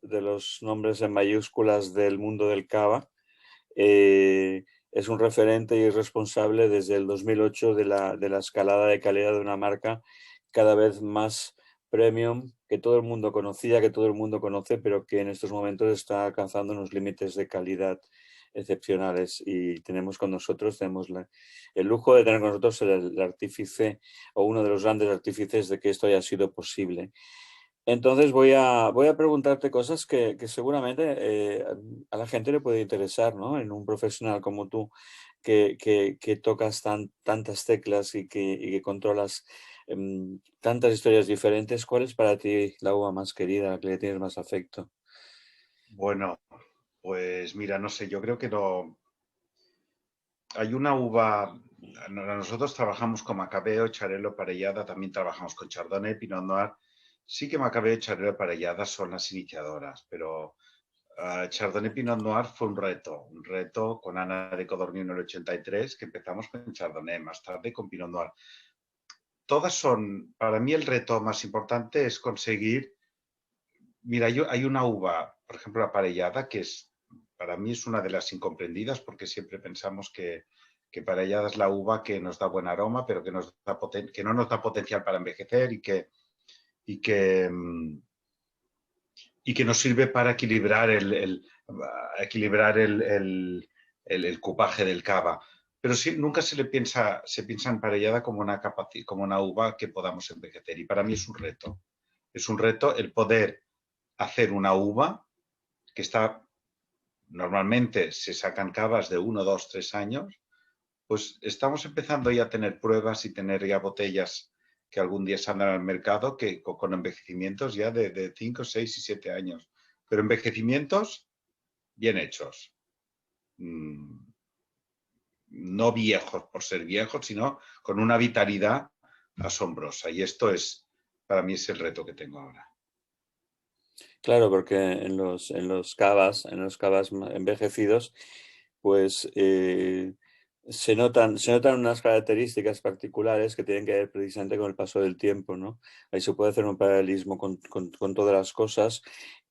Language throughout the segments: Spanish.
de los nombres en mayúsculas del mundo del cava. Es un referente y responsable desde el 2008 de la escalada de calidad de una marca cada vez más premium, que todo el mundo conocía, que todo el mundo conoce, pero que en estos momentos está alcanzando unos límites de calidad excepcionales. Y tenemos con nosotros, el lujo de tener con nosotros el artífice o uno de los grandes artífices de que esto haya sido posible. Entonces voy a preguntarte cosas que seguramente a la gente le puede interesar, ¿no? En un profesional como tú que tocas tantas teclas y que controlas tantas historias diferentes. ¿Cuál es para ti la uva más querida, la que le tienes más afecto? Bueno, pues mira, no sé, yo creo que no. Hay una uva. Nosotros trabajamos con Macabeo, Xarel·lo, Parellada, también trabajamos con Chardonnay, Pinot Noir. Sí que Macabeo, Xarel·lo, Parellada son las iniciadoras, pero Chardonnay Pinot Noir fue un reto con Ana de Codorniu en el 83, que empezamos con Chardonnay, más tarde con Pinot Noir. Todas son, para mí el reto más importante es conseguir. Mira, hay una uva, por ejemplo, la parellada, para mí es una de las incomprendidas porque siempre pensamos que parellada es la uva que nos da buen aroma, pero que no nos da potencial para envejecer y que, mm, y que nos sirve para equilibrar el cupaje del cava. Pero sí, nunca se piensa en parellada como como una uva que podamos envejecer. Y para mí es un reto. Es un reto el poder hacer una uva que está, normalmente se sacan cavas de 1, 2, 3 años, pues estamos empezando ya a tener pruebas y tener ya botellas que algún día saldrán al mercado con envejecimientos ya de 5, 6 y 7 años. Pero envejecimientos bien hechos. No viejos por ser viejos, sino con una vitalidad asombrosa. Y esto para mí es el reto que tengo ahora. Claro, porque en los cavas envejecidos, pues se notan unas características particulares que tienen que ver precisamente con el paso del tiempo, ¿no? Ahí se puede hacer un paralelismo con todas las cosas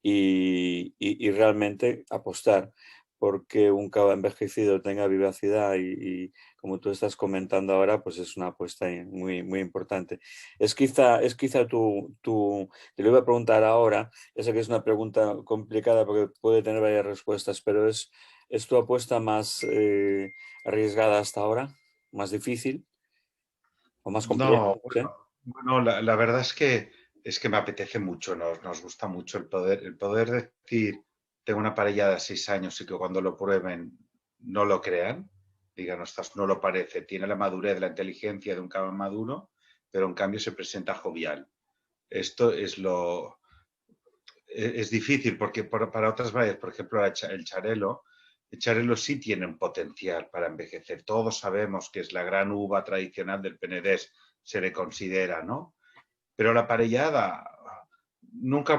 y realmente apostar porque un cava envejecido tenga vivacidad y como tú estás comentando ahora, pues es una apuesta muy, muy importante. Es quizá te lo iba a preguntar ahora. Ya sé que es una pregunta complicada porque puede tener varias respuestas, pero ¿es tu apuesta más arriesgada hasta ahora? ¿Más difícil o más compleja? No, ¿Sí? bueno, la verdad es que me apetece mucho, nos gusta mucho el poder decir, tengo una parella de 6 años y que cuando lo prueben no lo crean, digan, ostras, no lo parece, tiene la madurez, la inteligencia de un cava maduro, pero en cambio se presenta jovial. Esto es difícil porque para otras variedades, por ejemplo, el Xarel·lo sí tiene un potencial para envejecer. Todos sabemos que es la gran uva tradicional del Penedès, se le considera, ¿no? Pero la parellada, nunca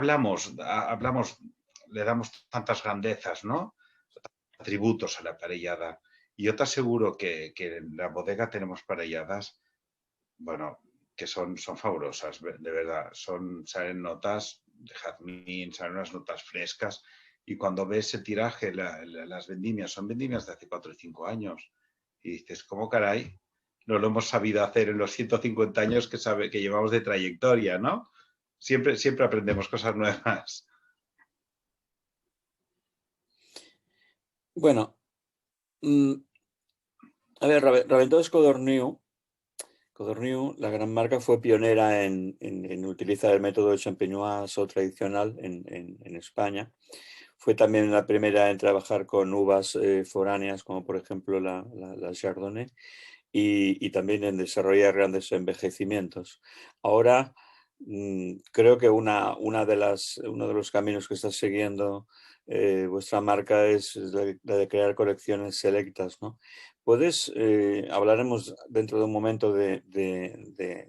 le damos tantas grandezas, ¿no? Atributos a la parellada. Y yo te aseguro que en la bodega tenemos parelladas, bueno, que son fabulosas, de verdad. Salen notas de jazmín, salen unas notas frescas. Y cuando ves el tiraje, las vendimias, son vendimias de hace 4 o 5 años. Y dices, ¿cómo caray? No lo hemos sabido hacer en los 150 años que llevamos de trayectoria, ¿no? Siempre aprendemos cosas nuevas. Bueno, mm, a ver, Raventós Codorniu, la gran marca, fue pionera en utilizar el método de champenoise tradicional en España. Fue también la primera en trabajar con uvas foráneas, como por ejemplo la Chardonnay, y también en desarrollar grandes envejecimientos. Ahora, creo que uno de los caminos que está siguiendo vuestra marca es la de crear colecciones selectas, ¿no? Hablaremos dentro de un momento de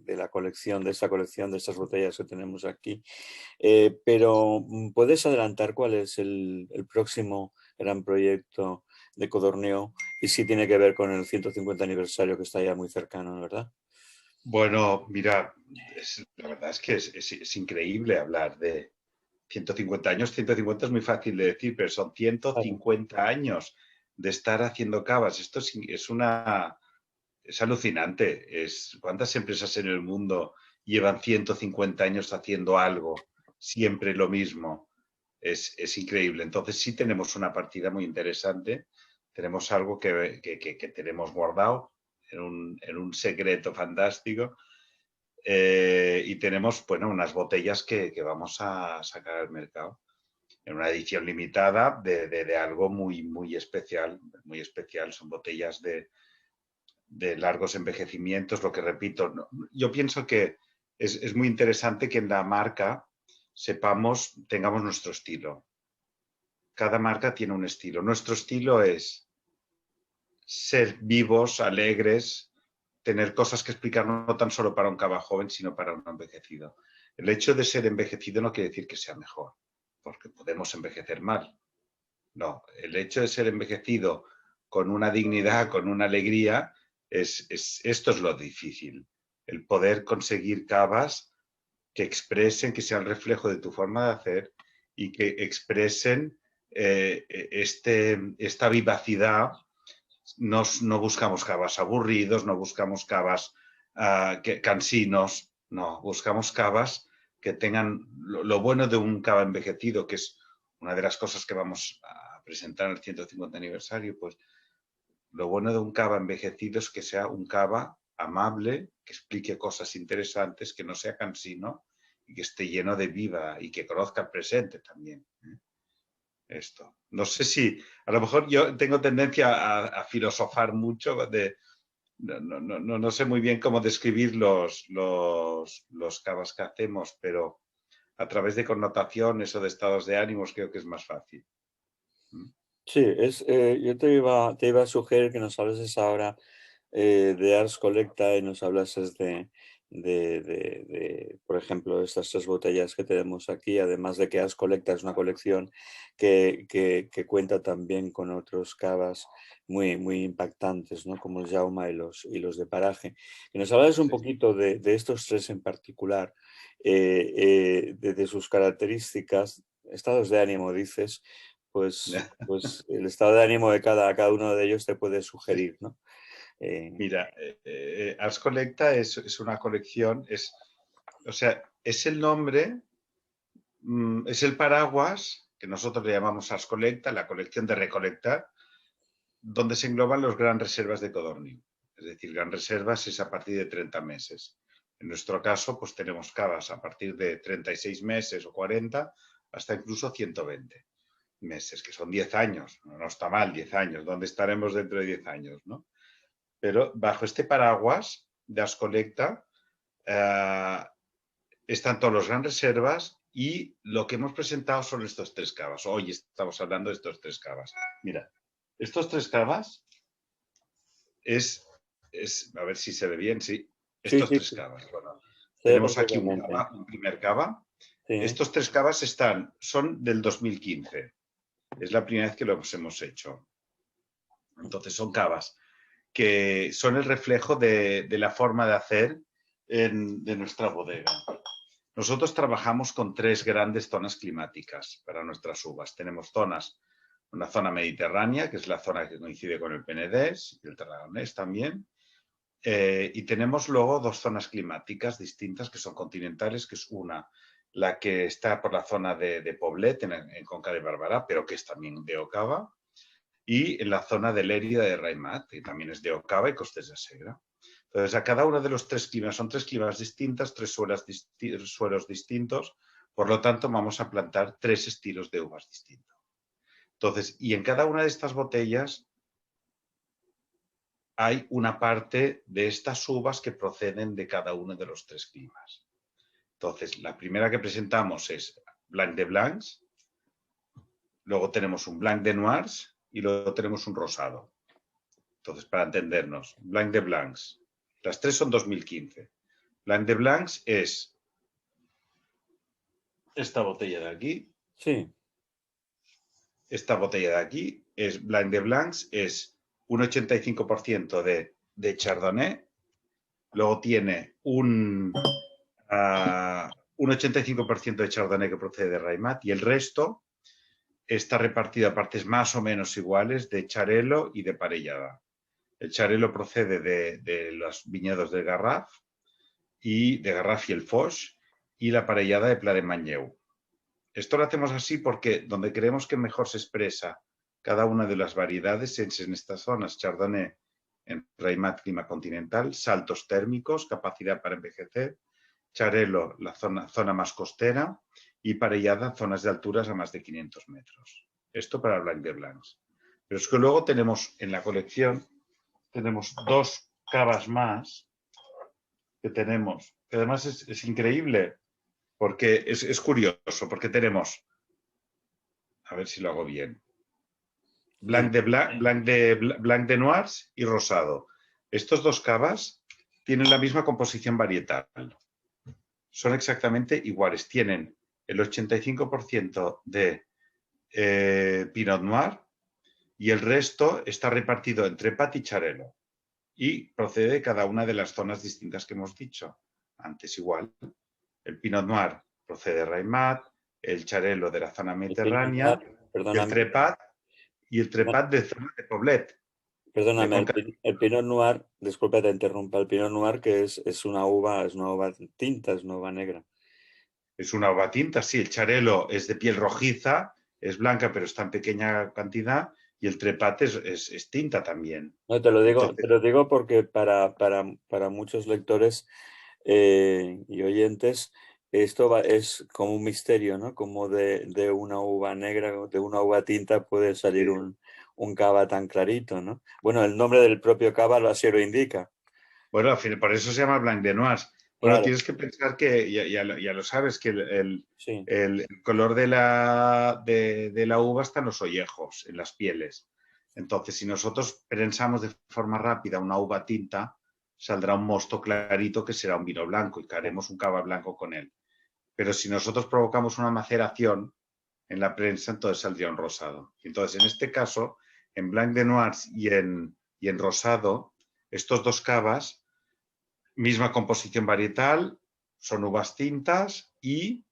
la colección, de esta colección, de estas botellas que tenemos aquí, pero ¿puedes adelantar cuál es el próximo gran proyecto de Codorníu y si tiene que ver con el 150 aniversario que está ya muy cercano, ¿verdad? Bueno, mira, la verdad es que es increíble hablar 150 años, 150 es muy fácil de decir, pero son 150 años de estar haciendo cavas. Esto es alucinante. ¿Cuántas empresas en el mundo llevan 150 años haciendo algo? Siempre lo mismo. Es increíble. Entonces sí tenemos una partida muy interesante. Tenemos algo que tenemos guardado en un secreto fantástico. Y tenemos, bueno, unas botellas que vamos a sacar al mercado en una edición limitada de algo muy, muy especial, muy especial. Son botellas de largos envejecimientos, lo que repito. Yo pienso que es muy interesante que en la marca tengamos nuestro estilo. Cada marca tiene un estilo. Nuestro estilo es ser vivos, alegres, tener cosas que explicar no tan solo para un cava joven, sino para un envejecido. El hecho de ser envejecido no quiere decir que sea mejor, porque podemos envejecer mal. No, el hecho de ser envejecido con una dignidad, con una alegría, esto es lo difícil. El poder conseguir cavas que expresen, que sean reflejo de tu forma de hacer y que expresen esta vivacidad. No buscamos cavas aburridos, no buscamos cavas cansinos, no, buscamos cavas que tengan lo bueno de un cava envejecido, que es una de las cosas que vamos a presentar en el 150 aniversario. Pues lo bueno de un cava envejecido es que sea un cava amable, que explique cosas interesantes, que no sea cansino y que esté lleno de vida y que conozca el presente también. Esto. No sé si, a lo mejor yo tengo tendencia a filosofar mucho, no sé muy bien cómo describir los cavas que hacemos, pero a través de connotaciones o de estados de ánimos creo que es más fácil. Sí, yo te iba a sugerir que nos hablases ahora de Ars Collecta y nos hablases por ejemplo, estas tres botellas que tenemos aquí, además de que Ars Collecta es una colección que cuenta también con otros cavas muy, muy impactantes, ¿no? Como el Jauma y los de Paraje. Que nos hablas un Sí. poquito de estos tres en particular, de sus características, estados de ánimo, dices, pues el estado de ánimo de cada uno de ellos te puede Sí. sugerir, ¿no? Mira, Ars Collecta es una colección, o sea, es el nombre, es el paraguas que nosotros le llamamos Ars Collecta, la colección de recolectar, donde se engloban los gran reservas de codorniz. Es decir, gran reservas es a partir de 30 meses. En nuestro caso, pues tenemos cavas a partir de 36 meses o 40 hasta incluso 120 meses, que son 10 años. No está mal 10 años. ¿Dónde estaremos dentro de 10 años? ¿No? Pero bajo este paraguas de Ars Collecta están todos los gran reservas y lo que hemos presentado son estos tres cavas. Hoy estamos hablando de estos tres cavas. Mira, estos tres cavas a ver si se ve bien, sí, Sí, estos sí, tres sí, cavas. Bueno, se ve tenemos aquí perfectamente. un primer cava. Sí, Estos tres cavas son del 2015. Es la primera vez que los hemos hecho. Entonces son cavas que son el reflejo de la forma de hacer de nuestra bodega. Nosotros trabajamos con tres grandes zonas climáticas para nuestras uvas. Tenemos una zona mediterránea, que es la zona que coincide con el Penedés y el Tarragonés también. Y tenemos luego dos zonas climáticas distintas que son continentales, que es una, la que está por la zona de Poblet, en Conca de Barberà, pero que es también de Ocava, y en la zona de Lérida de Raimat, que también es de Ocava y Costes de Segre. Entonces, a cada uno de los tres climas, son tres climas distintas, tres suelos distintos, por lo tanto, vamos a plantar tres estilos de uvas distintos. Entonces, y en cada una de estas botellas hay una parte de estas uvas que proceden de cada uno de los tres climas. Entonces, la primera que presentamos es Blanc de Blancs, luego tenemos un Blanc de Noirs y luego tenemos un rosado. Entonces, para entendernos, Blanc de Blancs, las tres son 2015. Blanc de Blancs es esta botella de aquí, sí, esta botella de aquí, es Blanc de Blancs, es un 85% de Chardonnay, luego tiene un 85% de Chardonnay que procede de Raimat y el resto está repartido a partes más o menos iguales de Xarel·lo y de Parellada. El Xarel·lo procede de los viñedos de Garraf y el Foix y la Parellada de Pla de Manlleu. Esto lo hacemos así porque donde creemos que mejor se expresa cada una de las variedades es en estas zonas. Chardonnay en Raimat, clima continental, saltos térmicos, capacidad para envejecer. Xarel·lo, la zona más costera, y Parellada, zonas de alturas a más de 500 metros. Esto para Blanc de Blancs. Pero es que luego tenemos en la colección, tenemos 2 cavas más que tenemos, que además es increíble, porque es curioso, porque tenemos, a ver si lo hago bien, Blanc de Noirs y Rosado. Estos 2 cavas tienen la misma composición varietal. Son exactamente iguales. Tienen el 85% de Pinot Noir y el resto está repartido entre Pat y Xarel·lo. Y procede de cada una de las zonas distintas que hemos dicho. Antes igual. El Pinot Noir procede de Raimat, el Xarel·lo de la zona El Pinot Noir, mediterránea perdóname, y el Trepat de zona de Poblet. perdóname, el Pinot Noir, disculpa te interrumpa, el Pinot Noir que es una uva tinta, es una uva negra. Es una uva tinta, sí. El Xarel·lo es de piel rojiza, es blanca, pero está en pequeña cantidad. Y el Trepat es tinta también. No, Entonces, te lo digo porque para muchos lectores y oyentes es como un misterio, ¿no? Como de una uva negra, de una uva tinta puede salir un cava tan clarito, ¿no? Bueno, el nombre del propio cava así lo indica. bueno, al fin, por eso se llama Blanc de Noirs. Bueno, Claro, tienes que pensar que, ya lo sabes, que sí. el color de la uva está en los ollejos, en las pieles. Entonces, si nosotros prensamos de forma rápida una uva tinta, saldrá un mosto clarito que será un vino blanco y que haremos un cava blanco con él. Pero si nosotros provocamos una maceración en la prensa, entonces saldría un rosado. Entonces, en este caso, en Blanc de Noirs y en rosado, estos 2 cavas, misma composición varietal, son uvas tintas y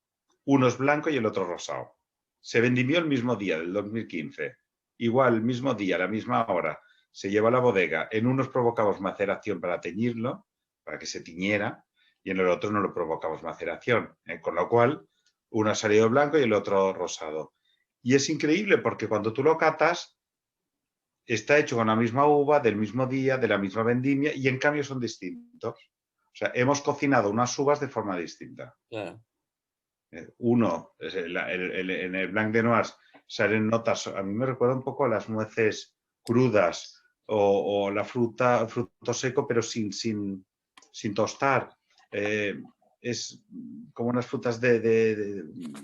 uno es blanco y el otro rosado. Se vendimió el mismo día, del 2015. Igual, el mismo día, a la misma hora, se lleva a la bodega. En unos provocamos maceración para teñirlo, para que se tiñera, y en el otro no lo provocamos maceración. Con lo cual, uno ha salido blanco y el otro rosado. Y es increíble porque cuando tú lo catas, está hecho con la misma uva, del mismo día, de la misma vendimia, y en cambio son distintos. O sea, hemos cocinado unas uvas de forma distinta. Claro. Uno, en el Blanc de Noirs salen notas, a mí me recuerda un poco a las nueces crudas o la fruto seco, pero sin tostar. Es como unas frutas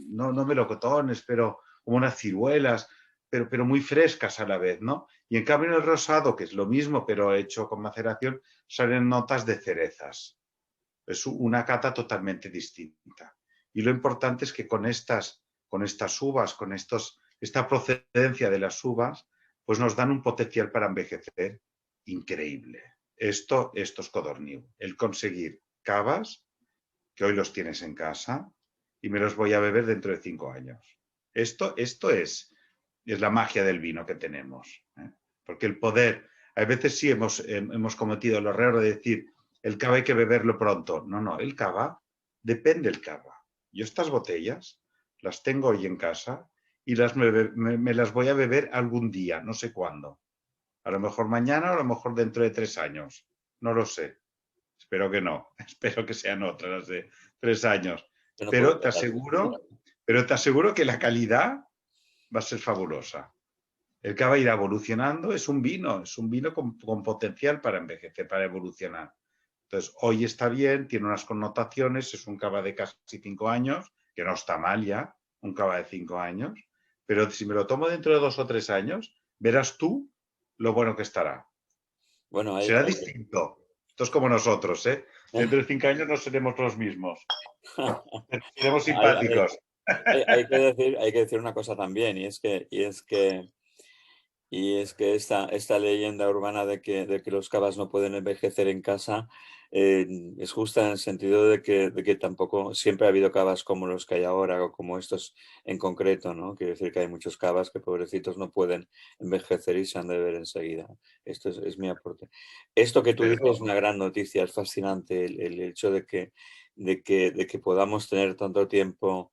no melocotones, pero como unas ciruelas, pero muy frescas a la vez, ¿no? Y en cambio en el rosado, que es lo mismo, pero hecho con maceración, salen notas de cerezas. Es una cata totalmente distinta. Y lo importante es que con estas uvas, esta procedencia de las uvas, pues nos dan un potencial para envejecer increíble. Esto es Codorniu. El conseguir cavas, que hoy los tienes en casa, y me los voy a beber dentro de 5 años. Esto es la magia del vino que tenemos. Porque el poder, a veces sí hemos cometido el error de decir, el cava hay que beberlo pronto. No, el cava, depende del cava. Yo estas botellas las tengo hoy en casa y me las voy a beber algún día, no sé cuándo. A lo mejor mañana o a lo mejor dentro de 3 años. No lo sé. Espero que no. Espero que sean otras las de 3 años. Yo no puedo Pero tratarlo. te aseguro que la calidad va a ser fabulosa. El cava irá evolucionando, es un vino con potencial para envejecer, para evolucionar. Entonces, hoy está bien, tiene unas connotaciones, es un cava de casi 5 años, que no está mal ya, un cava de 5 años, pero si me lo tomo dentro de 2 o 3 años, verás tú lo bueno que estará. Bueno, Será distinto. Esto es como nosotros, ¿eh? Dentro de 5 años no seremos los mismos. Seremos hay, hay- simpáticos. hay que decir una cosa también, y es que esta leyenda urbana de que los cavas no pueden envejecer en casa es justa en el sentido de que tampoco siempre ha habido cavas como los que hay ahora o como estos en concreto, ¿no? Quiere decir que hay muchos cavas que pobrecitos no pueden envejecer y se han de ver enseguida. Esto es mi aporte. Esto que tú dices es Pero, una gran noticia, es fascinante el hecho de que podamos tener tanto tiempo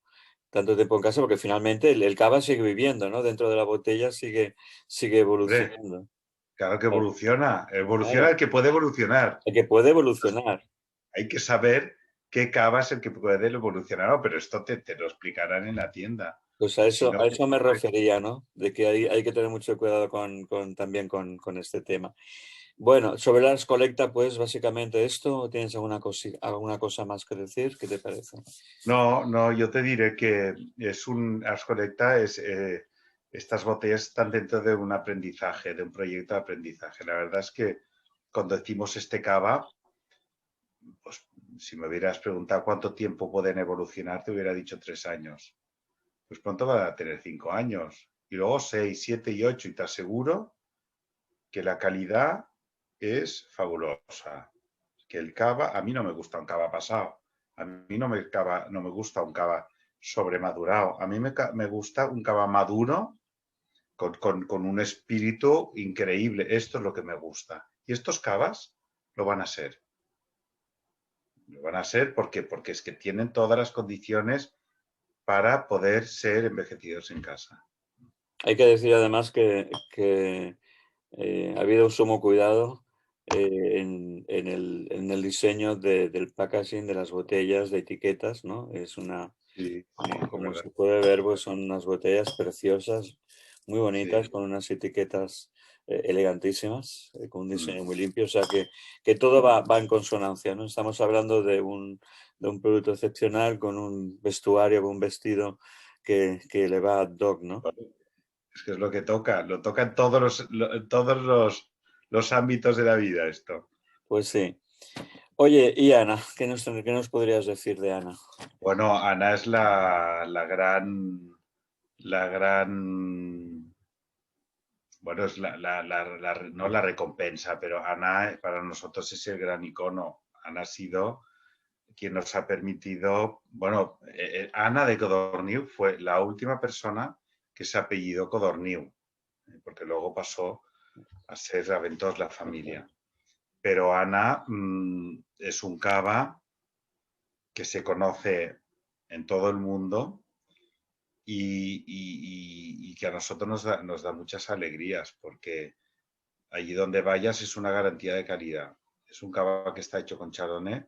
en casa, porque finalmente el cava sigue viviendo, ¿no? Dentro de la botella sigue hombre, evolucionando. claro que Claro, evoluciona. Evoluciona claro. el que puede evolucionar. El que puede evolucionar. Hay que saber qué cava es el que puede evolucionar. No, pero esto te lo explicarán en la tienda. Pues a Si eso, no, a eso me refería, ¿no? De que hay que tener mucho cuidado también con este tema. Bueno, sobre las colecta, pues básicamente esto. ¿O ¿tienes alguna cosa más que decir? ¿Qué te parece? no, no, yo te diré que es un Ars Colecta, estas botellas están dentro de un aprendizaje, de un proyecto de aprendizaje. La verdad es que cuando decimos este cava, pues si me hubieras preguntado cuánto tiempo pueden evolucionar, te hubiera dicho 3 años. Pues pronto va a tener 5 años. Y luego 6, 7 y 8. Y te aseguro que la calidad es fabulosa. Que el cava, a mí no me gusta un cava pasado. A mí no me gusta un cava sobremadurado. A mí me gusta un cava maduro con un espíritu increíble. Esto es lo que me gusta. Y estos cavas lo van a ser. Lo van a ser porque es que tienen todas las condiciones para poder ser envejecidos en casa. Hay que decir además que ha habido un sumo cuidado en el diseño del packaging de las botellas, de etiquetas, ¿no? Sí, sí, es Como verdad. se puede ver, pues son unas botellas preciosas, muy bonitas, Sí. con unas etiquetas elegantísimas, con un Mm. diseño muy limpio, o sea que todo va en consonancia, ¿no? Estamos hablando de un producto excepcional, con un vestuario, con un vestido que le va ad hoc, ¿no? Bueno, es que es lo que toca, lo toca en todos los ámbitos de la vida esto. Pues sí. Oye, ¿y Ana? ¿Qué nos podrías decir de Ana? Bueno, Ana es la gran, bueno, es no la recompensa, pero Ana para nosotros es el gran icono. Ana ha sido quien nos ha permitido, bueno, Ana de Codorniu fue la última persona que se apellidó Codorniu, porque luego pasó a ser Aventos la familia. Pero Ana es un cava que se conoce en todo el mundo y que a nosotros nos da muchas alegrías porque allí donde vayas es una garantía de calidad. Es un cava que está hecho con Chardonnay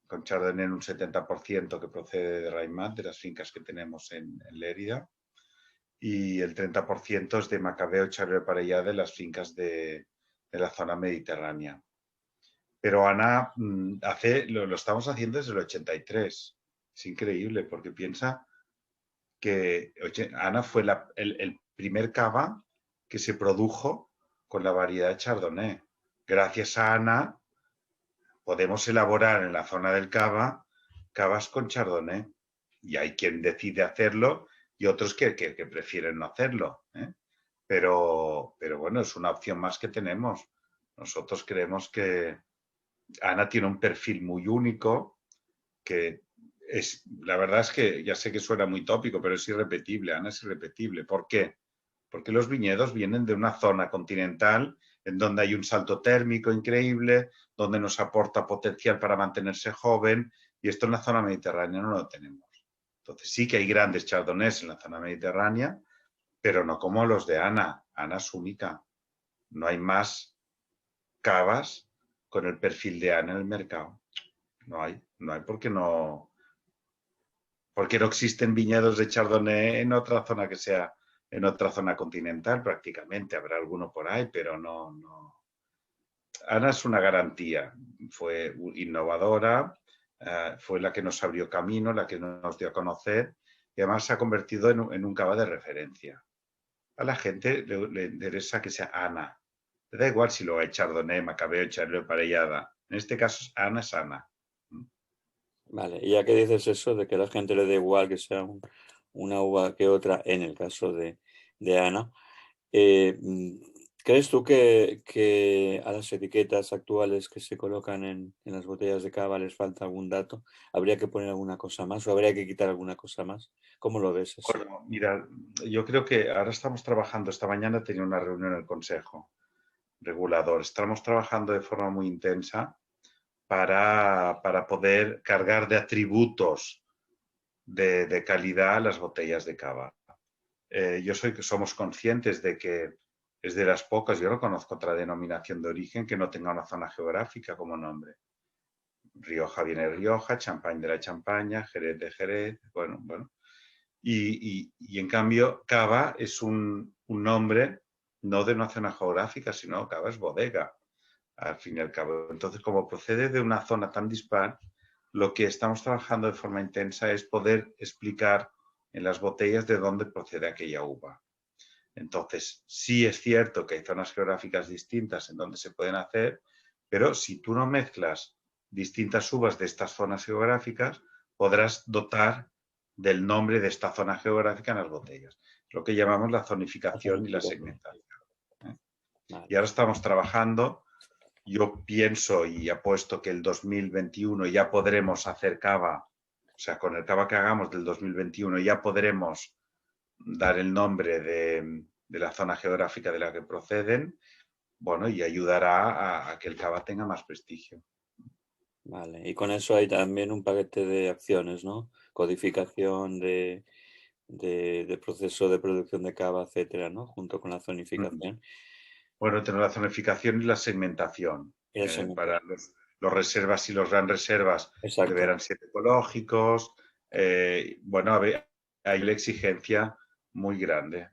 en un 70% que procede de Raimat, de las fincas que tenemos en Lérida, y el 30% es de Macabeo Charre Parellada de las fincas de la zona mediterránea. Pero Ana lo estamos haciendo desde el 83. Es increíble porque piensa que Ana fue el primer cava que se produjo con la variedad Chardonnay. Gracias a Ana podemos elaborar en la zona del cavas con Chardonnay. Y hay quien decide hacerlo y otros que prefieren no hacerlo, ¿eh? Pero bueno, es una opción más que tenemos. Nosotros creemos que Ana tiene un perfil muy único que la verdad es que ya sé que suena muy tópico, pero es irrepetible. Ana es irrepetible. ¿Por qué? Porque los viñedos vienen de una zona continental en donde hay un salto térmico increíble, donde nos aporta potencial para mantenerse joven, y esto en la zona mediterránea no lo tenemos. Entonces sí que hay grandes chardonnays en la zona mediterránea, pero no como los de Ana. Ana es única. No hay más cavas con el perfil de Ana en el mercado. No hay porque no existen viñedos de Chardonnay en otra zona que sea, en otra zona continental prácticamente. Habrá alguno por ahí, pero no, no. Ana es una garantía. Fue innovadora, fue la que nos abrió camino, la que nos dio a conocer y además se ha convertido en un cava de referencia. A la gente le interesa que sea Ana. Le da igual si lo hay Chardonnay, Macabeo, Charlo, Parellada. En este caso, Ana es Ana. Vale, y ya que dices eso, de que a la gente le da igual que sea una uva que otra, en el caso de Ana, eh, mm, ¿Crees tú que a las etiquetas actuales que se colocan en las botellas de cava les falta algún dato? ¿Habría que poner alguna cosa más o habría que quitar alguna cosa más? ¿Cómo lo ves eso? Bueno, mira, yo creo que ahora estamos trabajando, esta mañana tenía una reunión en el Consejo Regulador, estamos trabajando de forma muy intensa para poder cargar de atributos de calidad las botellas de cava. Yo soy que somos conscientes de que es de las pocas, yo no conozco otra denominación de origen que no tenga una zona geográfica como nombre. Rioja viene de Rioja, Champagne de la Champaña, Jerez de Jerez, bueno. Y en cambio, cava es un nombre no de una zona geográfica, sino cava es bodega, al fin y al cabo. Entonces, como procede de una zona tan dispar, lo que estamos trabajando de forma intensa es poder explicar en las botellas de dónde procede aquella uva. Entonces, sí es cierto que hay zonas geográficas distintas en donde se pueden hacer, pero si tú no mezclas distintas uvas de estas zonas geográficas, podrás dotar del nombre de esta zona geográfica en las botellas. Lo que llamamos la La zonificación y la zonificación. segmentación. ¿Eh? Y Vale. ahora estamos trabajando. Yo pienso y apuesto que el 2021 ya podremos hacer cava, o sea, con el cava que hagamos del 2021 ya podremos dar el nombre de la zona geográfica de la que proceden, bueno, y ayudará a que el cava tenga más prestigio. Vale, y con eso hay también un paquete de acciones, ¿no? Codificación de proceso de producción de cava, etcétera, ¿no? Junto con la zonificación Bueno, tenemos la zonificación y la segmentación. y el Para segmento. los reservas y los gran reservas Exacto. deberán ser ecológicos. Bueno, hay una exigencia muy grande,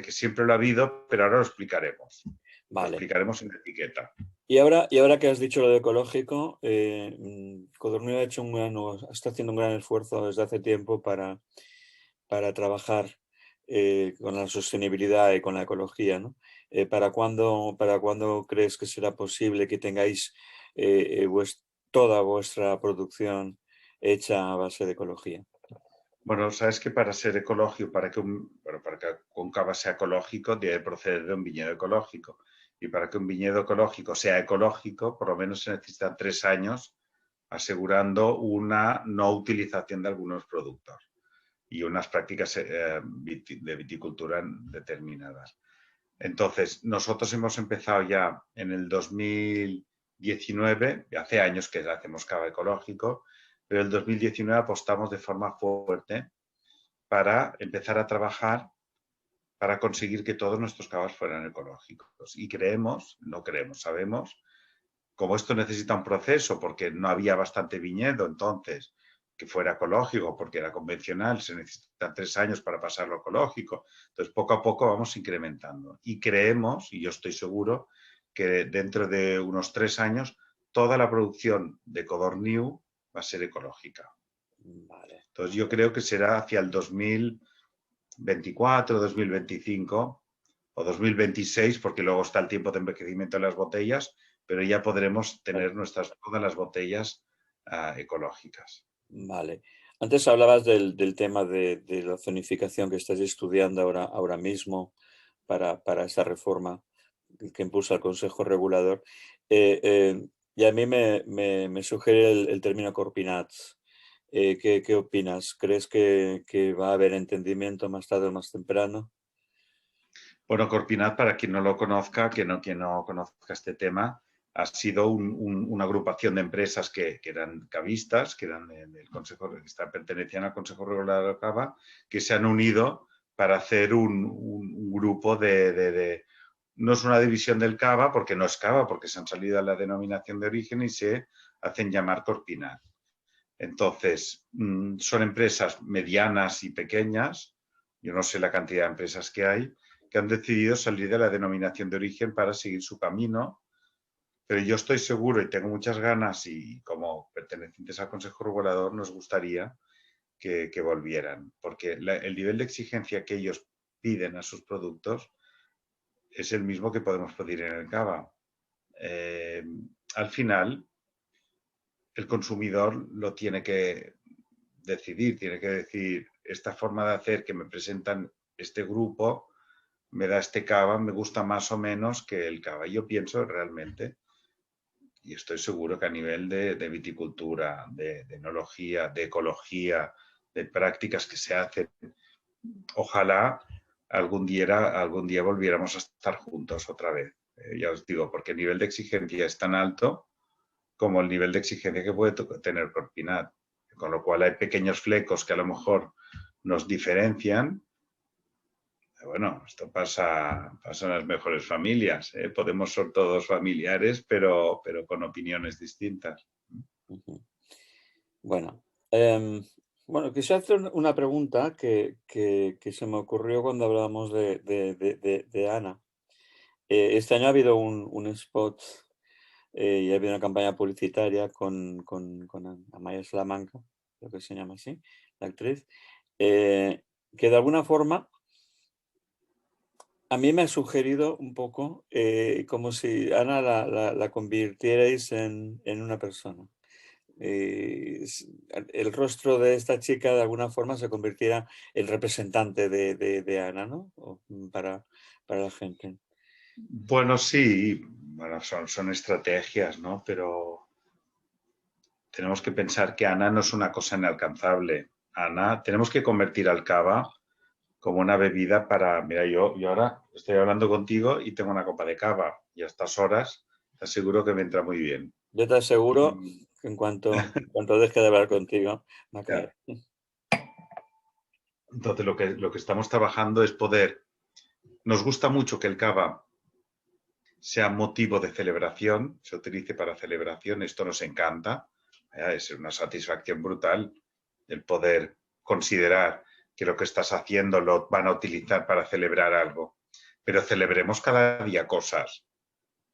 que siempre lo ha habido, pero ahora lo explicaremos. Lo Vale. explicaremos en la etiqueta. Y ahora que has dicho lo de ecológico, Codorníu está haciendo un gran esfuerzo desde hace tiempo para trabajar con la sostenibilidad y con la ecología, ¿no? ¿Para cuándo crees que será posible que tengáis toda vuestra producción hecha a base de ecología? Bueno, sabes que para ser ecológico, para que un cava sea ecológico, debe proceder de un viñedo ecológico. Y para que un viñedo ecológico sea ecológico, por lo menos se necesitan 3 años asegurando una no utilización de algunos productos y unas prácticas de viticultura determinadas. Entonces, nosotros hemos empezado ya en el 2019, hace años que hacemos cava ecológico, pero en el 2019 apostamos de forma fuerte para empezar a trabajar para conseguir que todos nuestros cavas fueran ecológicos. Y sabemos, como esto necesita un proceso, porque no había bastante viñedo entonces que fuera ecológico, porque era convencional, se necesitan 3 años para pasarlo a ecológico. Entonces, poco a poco vamos incrementando. Y creemos, y yo estoy seguro, que dentro de unos 3 años toda la producción de Codorniu va a ser ecológica. Vale. Entonces, yo creo que será hacia el 2024, 2025 o 2026, porque luego está el tiempo de envejecimiento de las botellas, pero ya podremos tener todas las botellas ecológicas. Vale. Antes hablabas del tema de la zonificación que estás estudiando ahora mismo para esa reforma que impulsa el Consejo Regulador. Y a mí me sugiere el término Corpinats. ¿Qué opinas? ¿Crees que va a haber entendimiento más tarde o más temprano? Bueno, Corpinat, para quien no lo conozca, quien no conozca este tema, ha sido una agrupación de empresas que eran cavistas, que eran del Consejo, pertenecían al Consejo Regulador de Cava, que se han unido para hacer un grupo no es una división del cava, porque no es cava, porque se han salido a la denominación de origen y se hacen llamar Corpinat. Entonces, son empresas medianas y pequeñas, yo no sé la cantidad de empresas que han decidido salir de la denominación de origen para seguir su camino, pero yo estoy seguro y tengo muchas ganas y como pertenecientes al Consejo Regulador nos gustaría que volvieran, porque el nivel de exigencia que ellos piden a sus productos es el mismo que podemos pedir en el cava. Al final, el consumidor lo tiene que decidir, tiene que decir, esta forma de hacer que me presentan este grupo me da este cava, me gusta más o menos que el cava. Yo pienso realmente, y estoy seguro que a nivel de viticultura, de enología, de ecología, de prácticas que se hacen, ojalá algún día volviéramos a estar juntos otra vez. Ya os digo, porque el nivel de exigencia es tan alto como el nivel de exigencia que puede tener Corpinat. Con lo cual hay pequeños flecos que a lo mejor nos diferencian. Bueno, esto pasa en las mejores familias. Podemos ser todos familiares, pero con opiniones distintas. Ujú. Bueno, bueno, quisiera hacer una pregunta que se me ocurrió cuando hablábamos de Ana. Este año ha habido un spot y ha habido una campaña publicitaria con Amaya Salamanca, creo que se llama así, la actriz, que de alguna forma a mí me ha sugerido un poco como si Ana la convirtierais en una persona. El rostro de esta chica de alguna forma se convirtiera en representante de Ana, ¿no? Para la gente. Bueno, sí, bueno, son estrategias, ¿no? Pero tenemos que pensar que Ana no es una cosa inalcanzable. Ana, tenemos que convertir al cava como una bebida para... Mira, yo ahora estoy hablando contigo y tengo una copa de cava y a estas horas te aseguro que me entra muy bien. Yo te aseguro Y, que en cuanto deje de hablar contigo, me ya, caerá. entonces lo que estamos trabajando es poder... Nos gusta mucho que el cava sea motivo de celebración, se utilice para celebración, esto nos encanta, es una satisfacción brutal el poder considerar que lo que estás haciendo lo van a utilizar para celebrar algo. Pero celebremos cada día cosas.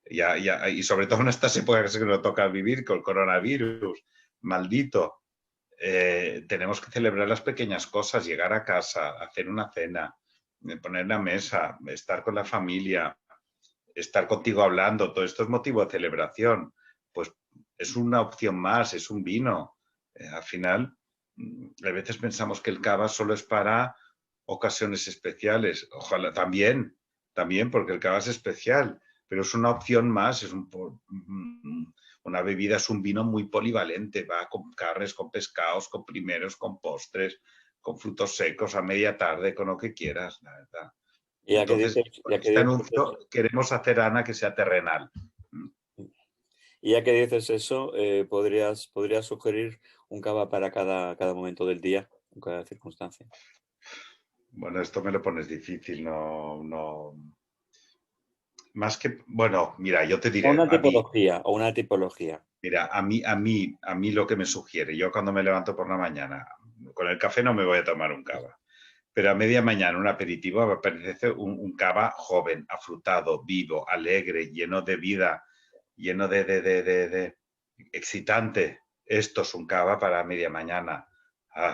Y sobre todo en estas épocas que nos toca vivir con el coronavirus, maldito. Tenemos que celebrar las pequeñas cosas, llegar a casa, hacer una cena, poner la mesa, estar con la familia, estar contigo hablando, todo esto es motivo de celebración. Pues es una opción más, es un vino. Al final, a veces pensamos que el cava solo es para ocasiones especiales. Ojalá también, porque el cava es especial, pero es una opción más, una bebida, es un vino muy polivalente, va con carnes, con pescados, con primeros, con postres, con frutos secos, a media tarde, con lo que quieras, la verdad. Y ya que Entonces, dices, con ya que este dices anuncio queremos hacer, Ana, que sea terrenal. Y ya que dices eso, podrías sugerir un cava para cada momento del día, en cada circunstancia. Bueno, esto me lo pones difícil, no. Más que, bueno, mira, yo te O diré, una tipología, o una tipología. mira, a mí lo que me sugiere, yo cuando me levanto por la mañana, con el café no me voy a tomar un cava, pero a media mañana un aperitivo me parece un cava joven, afrutado, vivo, alegre, lleno de vida, lleno de excitante. Esto es un cava para media mañana.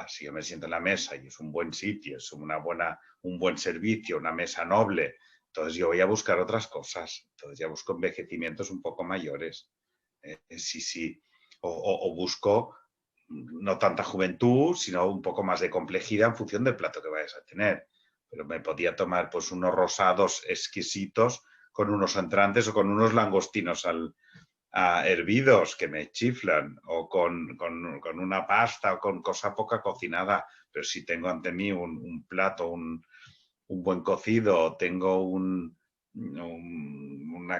Si yo me siento en la mesa y es un buen sitio, es un buen servicio, una mesa noble, entonces yo voy a buscar otras cosas. Entonces ya busco envejecimientos un poco mayores. Sí, sí. O busco no tanta juventud, sino un poco más de complejidad en función del plato que vayas a tener. Pero me podía tomar pues unos rosados exquisitos con unos entrantes o con unos langostinos hervidos que me chiflan, o con una pasta o con cosa poca cocinada. Pero si tengo ante mí un plato, un buen cocido, tengo una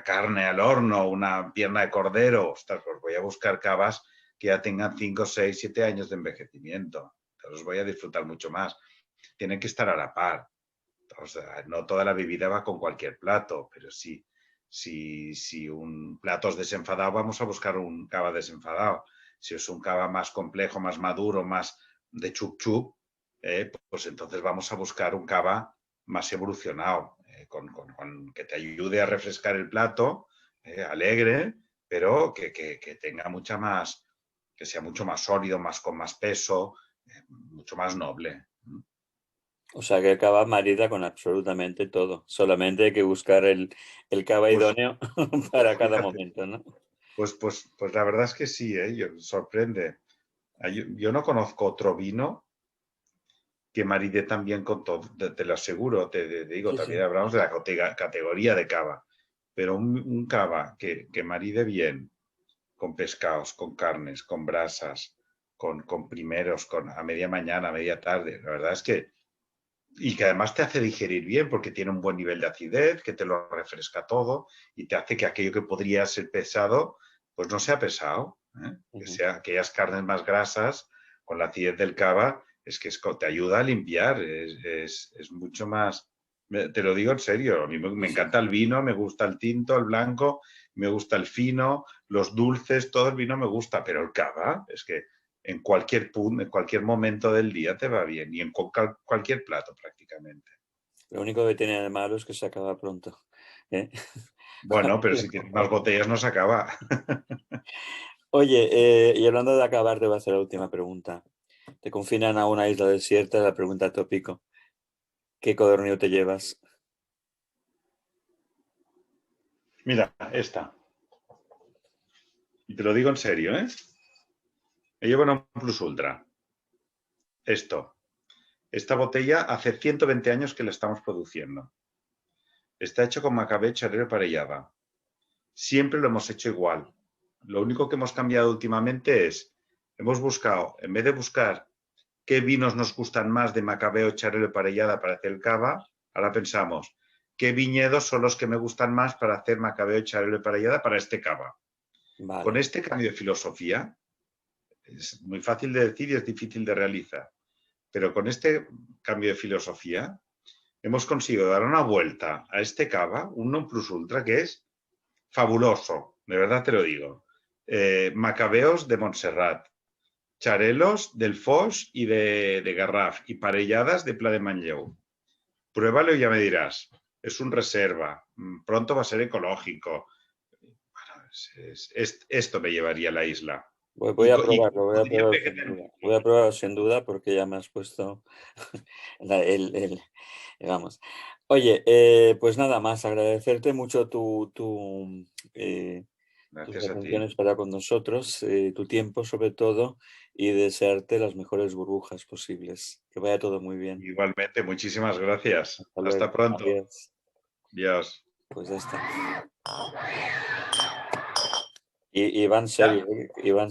carne al horno, una pierna de cordero, ostras, pues voy a buscar cavas que ya tengan 5, 6, 7 años de envejecimiento. Entonces voy a disfrutar mucho más. Tienen que estar a la par. O sea, no toda la bebida va con cualquier plato, pero sí, si un plato es desenfadado, vamos a buscar un cava desenfadado. Si es un cava más complejo, más maduro, más de chup chup, pues entonces vamos a buscar un cava más evolucionado, que te ayude a refrescar el plato, alegre, pero que tenga mucha más, que sea mucho más sólido, más con más peso, mucho más noble. O sea que el cava marida con absolutamente todo. Solamente hay que buscar el cava Pues, idóneo pues para cada fíjate, momento, ¿no? pues la verdad es que sí, sorprende. Yo no conozco otro vino que maride también con todo, te lo aseguro, te digo, Sí, también sí. hablamos de la categoría de cava, pero un cava que maride bien con pescados, con carnes, con brasas, con primeros, a media mañana, a media tarde, la verdad es que, y que además te hace digerir bien porque tiene un buen nivel de acidez, que te lo refresca todo y te hace que aquello que podría ser pesado, pues no sea pesado, ¿eh? Que Ujú. sea aquellas carnes más grasas con la acidez del cava, es que te ayuda a limpiar, es mucho más, te lo digo en serio, a mí me Sí, sí. encanta el vino, me gusta el tinto, el blanco, me gusta el fino, los dulces, todo el vino me gusta, pero el cava es que en cualquier punto, en cualquier momento del día te va bien y en cualquier plato prácticamente. Lo único que tiene de malo es que se acaba pronto. ¿Eh? Bueno, pero si tienes más botellas no se acaba. Oye, y hablando de acabar, te voy a hacer la última pregunta. Te confinan a una isla desierta, la pregunta tópico. ¿Qué codorniz te llevas? Mira, esta. Y te lo digo en serio, ¿eh? Me llevo una Plus Ultra. Esto. Esta botella hace 120 años que la estamos produciendo. Está hecho con Macabeo Charero Parellada. Siempre lo hemos hecho igual. Lo único que hemos cambiado últimamente es, hemos buscado, en vez de buscar qué vinos nos gustan más de Macabeo, Charelo y Parellada para hacer el cava, ahora pensamos, ¿qué viñedos son los que me gustan más para hacer Macabeo, Charelo y Parellada para este cava? Con Vale. este cambio de filosofía, es muy fácil de decir y es difícil de realizar, pero con este cambio de filosofía hemos conseguido dar una vuelta a este cava, un non plus ultra que es fabuloso, de verdad te lo digo. Macabeos de Montserrat, Charelos del Foix y de Garraf y parelladas de Pla de Manlleu. Pruébalo y ya me dirás. Es un reserva. Pronto va a ser ecológico. Bueno, esto me llevaría a la isla. Voy Y, a probarlo, voy a podría probarlo sin duda. Voy a probarlo sin duda porque ya me has puesto vamos. Oye, pues nada más, agradecerte mucho tus Gracias a ti. atenciones para con nosotros, tu tiempo sobre todo, y desearte las mejores burbujas posibles. Que vaya todo muy bien. Igualmente, muchísimas gracias. Hasta luego. Hasta pronto. Adiós. Adiós. Pues ya está. Y van ¿Ya? serio, y van